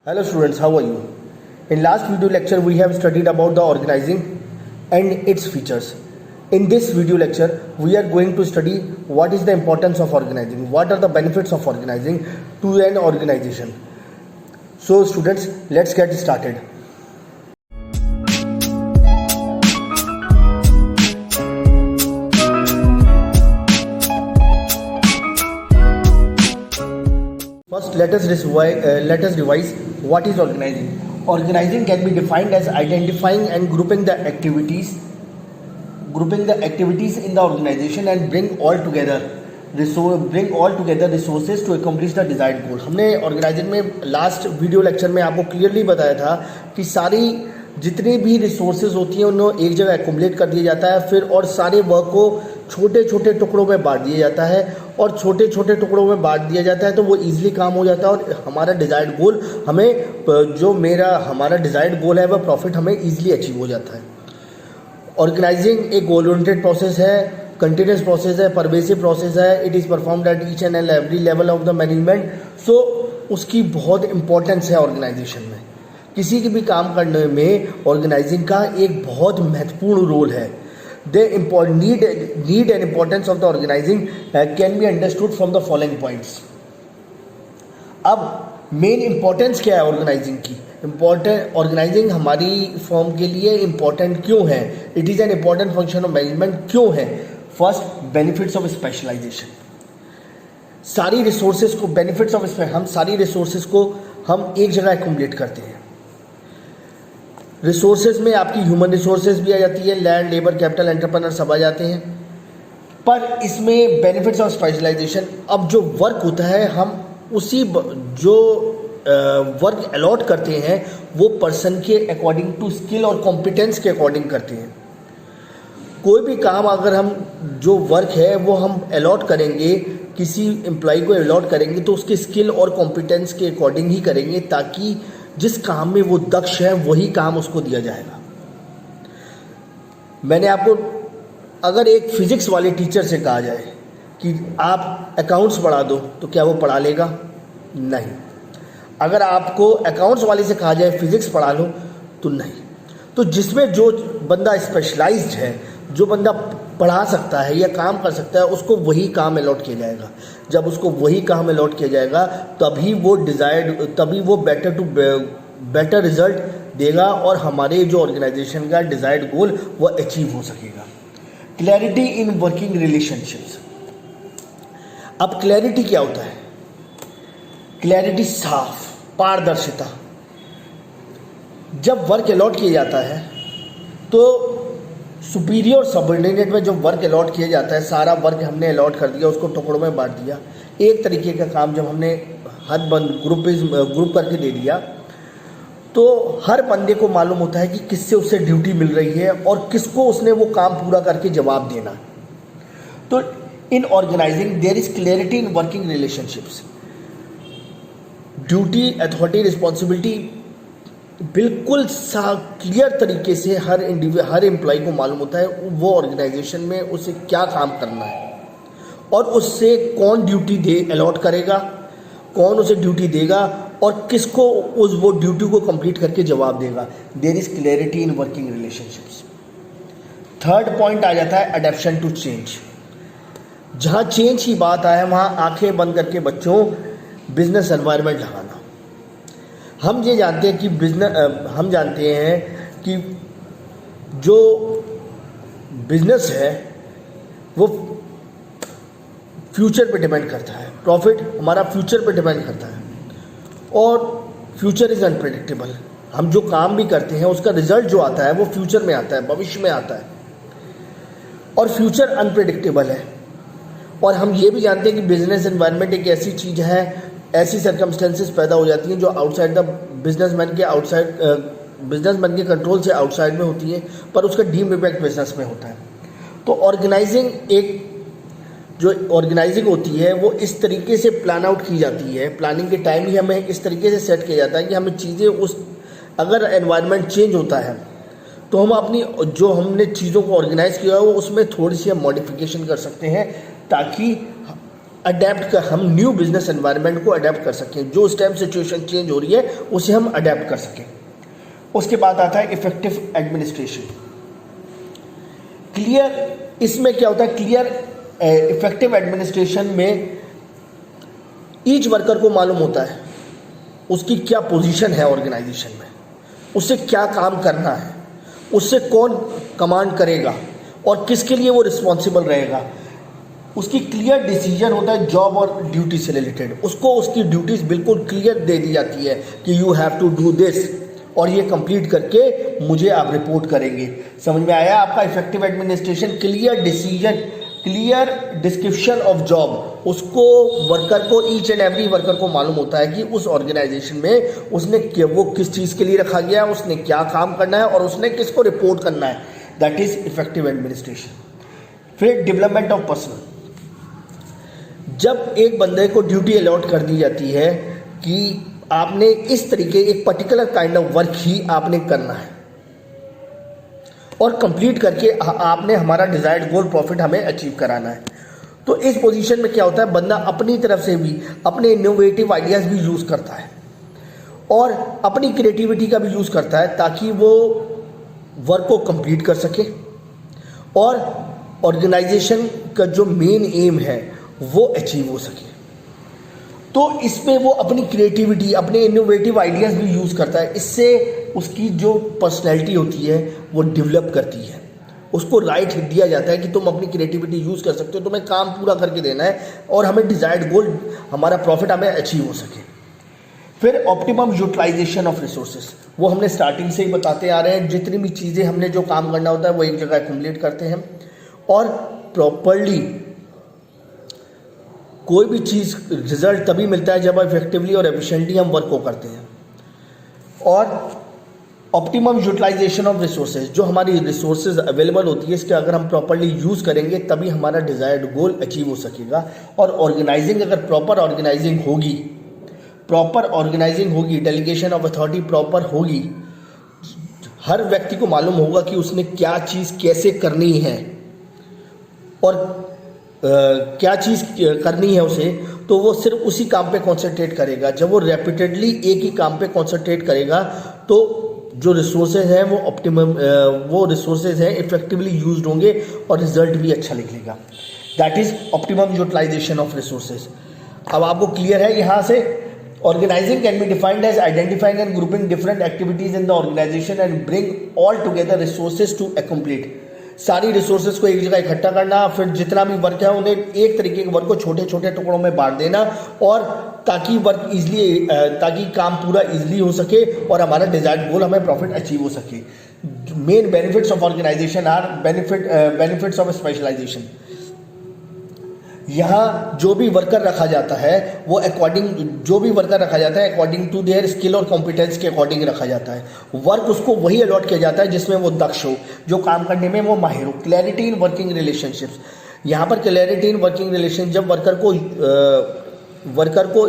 Hello students, how are you? In last video lecture we have studied about the organizing and its features. In this video lecture we are going to study what is the importance of organizing, what are the benefits of organizing to an organization. So students, let's get started. First, let us revise what is organizing. Organizing can be defined as identifying and grouping the activities in the organization and bring all together resources to accomplish the desired goal. हमने organising में last video lecture में आपको clearly बताया था कि सारी जितनी भी रिसोर्सेज होती हैं उन्हें एक जगह एक्युमुलेट कर दिया जाता है, फिर और सारे वर्क को छोटे छोटे टुकड़ों में बांट दिया जाता है और छोटे छोटे टुकड़ों में बांट दिया जाता है तो वो इजीली काम हो जाता है और हमारा डिज़ायर्ड गोल हमारा डिज़ायर्ड गोल है वह प्रॉफिट हमें इजीली अचीव हो जाता है. ऑर्गेनाइजिंग एक गोल ओरिएंटेड प्रोसेस है, कंटिन्यूस प्रोसेस है, परवेसिव प्रोसेस है. It is performed at each and every level of the management. So उसकी बहुत इंपॉर्टेंस है ऑर्गेनाइजेशन में. किसी के भी काम करने में ऑर्गेनाइजिंग का एक बहुत महत्वपूर्ण रोल है. The need and importance of the organizing can be understood from the following points. अब मेन इंपॉर्टेंस क्या है ऑर्गेनाइजिंग की? ऑर्गेनाइजिंग हमारी फॉर्म के लिए इम्पॉर्टेंट क्यों है? It is an important function of management क्यों है? First, benefits of specialization. सारी रिसोर्सेज को हम सारी रिसोर्सेज को हम एक जगह एक्युमुलेट करते हैं. रिसोर्सेज में आपकी ह्यूमन रिसोर्सेज भी आ जाती है, लैंड, लेबर, कैपिटल, एंटरप्रेन्योर सब आ जाते हैं. पर इसमें बेनिफिट्स ऑफ स्पेशलाइजेशन, अब जो वर्क होता है हम उसी जो वर्क अलॉट करते हैं वो पर्सन के अकॉर्डिंग टू स्किल और कॉम्पिटेंस के अकॉर्डिंग करते हैं. कोई भी काम अगर हम जो वर्क है वो हम अलॉट करेंगे, किसी एम्प्लॉय को अलॉट करेंगे तो उसके स्किल और कॉम्पिटेंस के अकॉर्डिंग ही करेंगे ताकि जिस काम में वो दक्ष है वही काम उसको दिया जाएगा. मैंने आपको अगर एक फिजिक्स वाले टीचर से कहा जाए कि आप अकाउंट्स पढ़ा दो तो क्या वो पढ़ा लेगा? नहीं. अगर आपको अकाउंट्स वाले से कहा जाए फिजिक्स पढ़ा लो तो नहीं. तो जिसमें जो बंदा स्पेशलाइज्ड है, जो बंदा पढ़ा सकता है या काम कर सकता है, उसको वही काम अलॉट किया जाएगा. जब उसको वही काम अलॉट किया जाएगा तभी वो बेटर रिजल्ट देगा और हमारे जो ऑर्गेनाइजेशन का डिज़ायर्ड गोल वो अचीव हो सकेगा. Clarity in working relationships. अब क्लैरिटी क्या होता है? क्लैरिटी, साफ, पारदर्शिता. जब वर्क अलॉट किया जाता है तो सुपीरियर और सबऑर्डिनेट में जो वर्क अलॉट किया जाता है, सारा वर्क हमने अलॉट कर दिया, उसको टुकड़ों में बांट दिया. एक तरीके का काम जब हमने हर ग्रुप करके दे दिया तो हर बंदे को मालूम होता है कि किससे उससे ड्यूटी मिल रही है और किसको उसने वो काम पूरा करके जवाब देना. तो in organising there is clarity in working relationships. Duty, authority, responsibility बिल्कुल क्लियर तरीके से हर एम्प्लॉय को मालूम होता है वो ऑर्गेनाइजेशन में उसे क्या काम करना है और उससे कौन ड्यूटी अलॉट करेगा, कौन उसे ड्यूटी देगा और किसको वो ड्यूटी को कंप्लीट करके जवाब देगा. There is clarity in working relationships. Third point आ जाता है अडेप्शन टू चेंज. जहाँ चेंज की बात आए वहाँ आंखें बंद करके बच्चों बिजनेस एनवायरनमेंट लगाना. हम जानते हैं कि जो बिजनेस है वो फ्यूचर पे डिपेंड करता है. प्रॉफिट हमारा फ्यूचर पे डिपेंड करता है और फ्यूचर इज़ अनप्रेडिक्टेबल. हम जो काम भी करते हैं उसका रिजल्ट जो आता है वो फ्यूचर में आता है, भविष्य में आता है और फ्यूचर अनप्रेडिक्टेबल है. और हम ये भी जानते हैं कि बिजनेस एनवायरनमेंट एक ऐसी चीज़ है, ऐसी सर्कमस्टेंसेस पैदा हो जाती हैं जो आउटसाइड द बिजनेसमैन के कंट्रोल से आउटसाइड में होती है, पर उसका डीम इम्पैक्ट बिजनेस में होता है. तो ऑर्गेनाइजिंग होती है वो इस तरीके से प्लान आउट की जाती है. प्लानिंग के टाइम ही हमें इस तरीके से सेट किया जाता है कि हमें चीज़ें अगर एनवायरनमेंट चेंज होता है तो हम हमने चीज़ों को ऑर्गेनाइज किया है वो उसमें थोड़ी सी हम मॉडिफिकेशन कर सकते हैं ताकि अडेप्ट कर, हम न्यू बिजनेस एनवायरनमेंट को अडेप्ट कर सकें, जो उस टाइम सिचुएशन चेंज हो रही है उसे हम अडेप्ट कर सकें। उसके बाद आता है इफेक्टिव एडमिनिस्ट्रेशन। क्लियर, इसमें क्या होता है, क्लियर इफेक्टिव एडमिनिस्ट्रेशन में ईच वर्कर को मालूम होता है उसकी क्या पोजीशन है ऑर्गेनाइजेशन में, उसे क्या काम करना है, उससे कौन कमांड करेगा और किसके लिए वो रिस्पॉन्सिबल रहेगा। उसकी क्लियर डिसीजन होता है जॉब और ड्यूटी से रिलेटेड, उसको उसकी ड्यूटीज बिल्कुल क्लियर दे दी जाती है कि you have to do this और ये कंप्लीट करके मुझे आप रिपोर्ट करेंगे। समझ में आया आपका effective administration? Clear decision, clear description of job, उसको वर्कर को, ईच एंड एवरी वर्कर को मालूम होता है कि उस ऑर्गेनाइजेशन में उसने वो किस चीज़ के लिए रखा गया है, उसने क्या काम करना है और उसने किसको रिपोर्ट करना है। That is effective administration. फिर डेवलपमेंट ऑफ पर्सन, जब एक बंदे को ड्यूटी अलॉट कर दी जाती है कि आपने इस तरीके, एक पर्टिकुलर काइंड ऑफ वर्क ही आपने करना है और कंप्लीट करके आपने हमारा डिजायर्ड गोल प्रॉफिट हमें अचीव कराना है, तो इस पोजीशन में क्या होता है, बंदा अपनी तरफ से भी अपने इनोवेटिव आइडियाज़ भी यूज़ करता है और अपनी क्रिएटिविटी का भी यूज़ करता है ताकि वो वर्क को कंप्लीट कर सके और ऑर्गेनाइजेशन का जो मेन एम है वो अचीव हो सके। तो इसमें वो अपनी क्रिएटिविटी, अपने इनोवेटिव आइडियाज़ भी यूज़ करता है। इससे उसकी जो पर्सनैलिटी होती है वो डेवलप करती है, उसको राइट दिया जाता है कि तुम अपनी क्रिएटिविटी यूज़ कर सकते हो, तुम्हें काम पूरा करके देना है और हमें डिजायर्ड गोल, हमारा प्रॉफिट हमें अचीव हो सके। फिर ऑप्टिमम यूटिलाइजेशन ऑफ रिसोर्सेज, वो हमने स्टार्टिंग से ही बताते आ रहे हैं, जितनी भी चीज़ें हमने जो काम करना होता है वो एक जगह एक्युमुलेट करते हैं और प्रॉपरली कोई भी चीज़ रिजल्ट तभी मिलता है जब इफेक्टिवली और एफिशिएंटली हम वर्क को करते हैं। और ऑप्टिमम यूटिलाइजेशन ऑफ रिसोर्सेज, जो हमारी रिसोर्सेज अवेलेबल होती है इसके अगर हम प्रॉपरली यूज़ करेंगे तभी हमारा डिज़ायर्ड गोल अचीव हो सकेगा। और ऑर्गेनाइजिंग, अगर प्रॉपर ऑर्गेनाइजिंग होगी, डेलीगेशन ऑफ अथॉरिटी प्रॉपर होगी, हर व्यक्ति को मालूम होगा कि उसने क्या चीज़ कैसे करनी है और क्या चीज़ करनी है उसे, तो वो सिर्फ उसी काम पे कंसंट्रेट करेगा। जब वो रेपिटेडली एक ही काम पे कंसंट्रेट करेगा तो जो रिसोर्सेज हैं वो ऑप्टिमम, वो रिसोर्सेज हैं इफेक्टिवली यूज्ड होंगे और रिजल्ट भी अच्छा निकलेगा। That is optimum utilization of resources. अब आपको क्लियर है यहाँ से? Organizing can be defined as identifying and grouping different activities in the organization and bring all together resources to a complete. सारी रिसोर्सेज को एक जगह इकट्ठा करना, फिर जितना भी वर्क है उन्हें एक तरीके के वर्क को छोटे छोटे टुकड़ों में बांट देना और ताकि वर्क इजली, ताकि काम पूरा इजली हो सके और हमारा डिजायर्ड गोल, हमें प्रॉफिट अचीव हो सके। Main benefits of organization are benefits of specialization. यहाँ जो भी वर्कर रखा जाता है वो अकॉर्डिंग टू देयर स्किल और कॉम्पिटेंस के अकॉर्डिंग रखा जाता है। वर्क उसको वही अलॉट किया जाता है जिसमें वो दक्ष हो, जो काम करने में वो माहिर हो। क्लैरिटी इन वर्किंग रिलेशनशिप्स, यहाँ पर क्लैरिटी इन वर्किंग रिलेशन, जब वर्कर को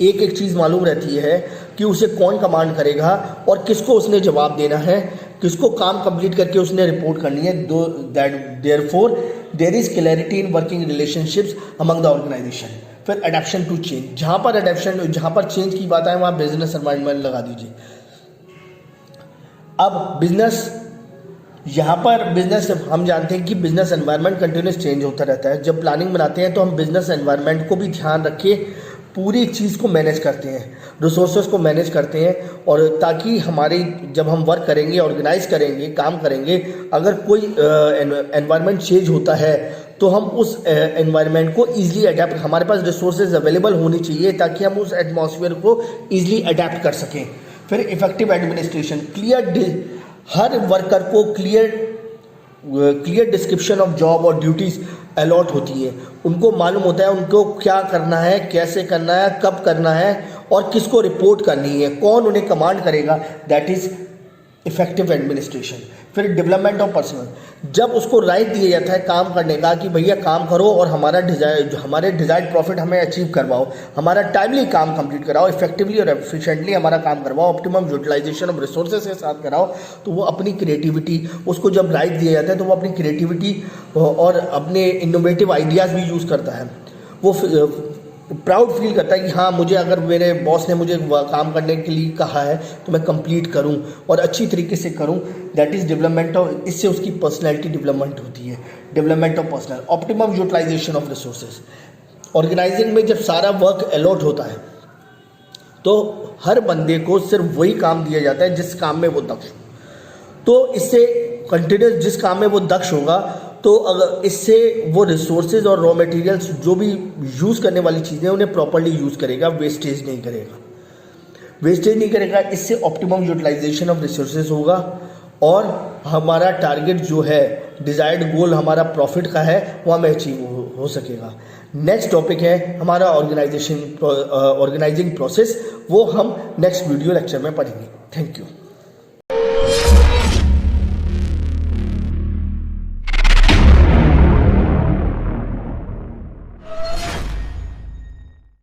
एक एक चीज़ मालूम रहती है कि उसे कौन कमांड करेगा और किसको उसने जवाब देना है, किसको काम कंप्लीट करके उसने रिपोर्ट करनी है। Therefore there is clarity in working relationships among the organization. फिर अडेप्शन टू चेंज, जहाँ पर चेंज की बात है वहाँ बिजनेस एनवायरनमेंट लगा दीजिए। अब बिजनेस, यहाँ पर बिजनेस, हम जानते हैं कि बिजनेस एनवायरनमेंट कंटिन्यूस चेंज होता रहता है। जब प्लानिंग बनाते हैं तो हम बिजनेस एनवायरनमेंट को भी ध्यान रख के पूरी चीज़ को मैनेज करते हैं, रिसोर्सेज को मैनेज करते हैं, और ताकि हमारी, जब हम वर्क करेंगे, ऑर्गेनाइज करेंगे, काम करेंगे, अगर कोई एनवायरनमेंट चेंज होता है तो हम उस एनवायरनमेंट को ईजिली अडेप्ट, हमारे पास रिसोर्सेज अवेलेबल होनी चाहिए ताकि हम उस एटमॉस्फेयर को ईजिली अडेप्ट कर सकें। फिर इफेक्टिव एडमिनिस्ट्रेशन, हर वर्कर को क्लियर डिस्क्रिप्शन ऑफ जॉब और ड्यूटीज़ अलॉट होती है। उनको मालूम होता है उनको क्या करना है, कैसे करना है, कब करना है और किसको रिपोर्ट करनी है, कौन उन्हें कमांड करेगा। That is effective administration. फिर डेवलपमेंट ऑफ पर्सनल, जब उसको राइट दिया जाता है काम करने का कि भैया काम करो और हमारे डिजायर्ड प्रॉफिट हमें अचीव करवाओ, हमारा टाइमली काम कंप्लीट कराओ, इफेक्टिवली और एफिशिएंटली हमारा काम करवाओ, ऑप्टिमम यूटिलाइजेशन ऑफ रिसोर्सेज के साथ कराओ, तो वो अपनी क्रिएटिविटी, उसको जब राइट दिया जाता है तो वो अपनी क्रिएटिविटी और अपने इनोवेटिव आइडियाज़ भी यूज़ करता है। वो प्राउड फील करता है कि हाँ, मुझे अगर मेरे बॉस ने मुझे काम करने के लिए कहा है तो मैं कंप्लीट करूं और अच्छी तरीके से करूं। दैट इज़ डेवलपमेंट ऑफ, इससे उसकी पर्सनैलिटी डेवलपमेंट होती है, development of personal. Optimum utilization of resources, organizing में जब सारा वर्क अलॉट होता है तो हर बंदे को सिर्फ वही काम दिया जाता है जिस काम में वो दक्ष हो। तो इससे कंटिन्यूस जिस काम में वो दक्ष होगा तो अगर इससे वो रिसोर्सेज और रॉ मटेरियल्स जो भी यूज़ करने वाली चीज़ें उन्हें प्रॉपर्ली यूज़ करेगा, वेस्टेज नहीं करेगा। इससे ऑप्टिमम यूटिलाइजेशन ऑफ रिसोर्सेज होगा और हमारा टारगेट जो है, डिजायर्ड गोल हमारा प्रॉफिट का है, वो हमें अचीव हो सकेगा। नेक्स्ट टॉपिक है हमारा ऑर्गेनाइजिंग प्रोसेस, वो हम नेक्स्ट वीडियो लेक्चर में पढ़ेंगे। Thank you.